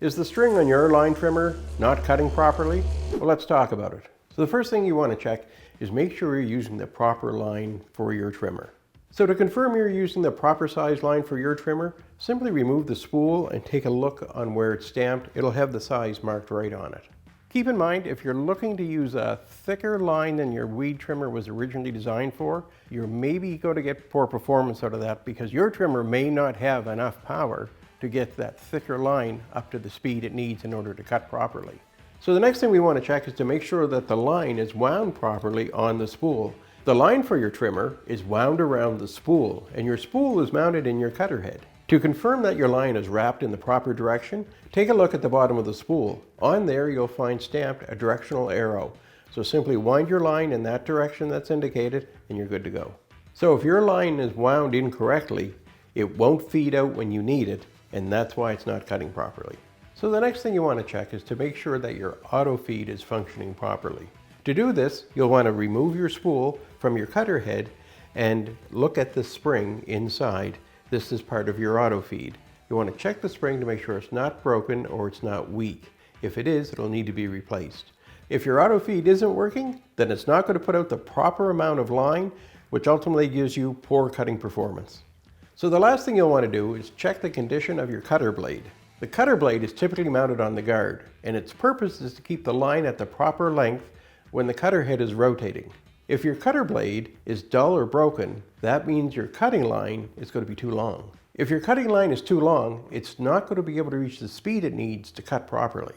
Is the string on your line trimmer not cutting properly? Well, let's talk about it. So the first thing you want to check is make sure you're using the proper line for your trimmer. So to confirm you're using the proper size line for your trimmer, simply remove the spool and take a look on where it's stamped. It'll have the size marked right on it. Keep in mind, if you're looking to use a thicker line than your weed trimmer was originally designed for, you're maybe going to get poor performance out of that because your trimmer may not have enough power to get that thicker line up to the speed it needs in order to cut properly. So the next thing we want to check is to make sure that the line is wound properly on the spool. The line for your trimmer is wound around the spool, and your spool is mounted in your cutter head. To confirm that your line is wrapped in the proper direction, take a look at the bottom of the spool. On there you'll find stamped a directional arrow. So simply wind your line in that direction that's indicated and you're good to go. So if your line is wound incorrectly, it won't feed out when you need it, and that's why it's not cutting properly. So the next thing you want to check is to make sure that your auto feed is functioning properly. To do this, you'll want to remove your spool from your cutter head and look at the spring inside. This is part of your auto feed. You want to check the spring to make sure it's not broken or it's not weak. If it is, it'll need to be replaced. If your auto feed isn't working, then it's not going to put out the proper amount of line, which ultimately gives you poor cutting performance. So the last thing you'll want to do is check the condition of your cutter blade. The cutter blade is typically mounted on the guard, and its purpose is to keep the line at the proper length when the cutter head is rotating. If your cutter blade is dull or broken, that means your cutting line is going to be too long. If your cutting line is too long, it's not going to be able to reach the speed it needs to cut properly.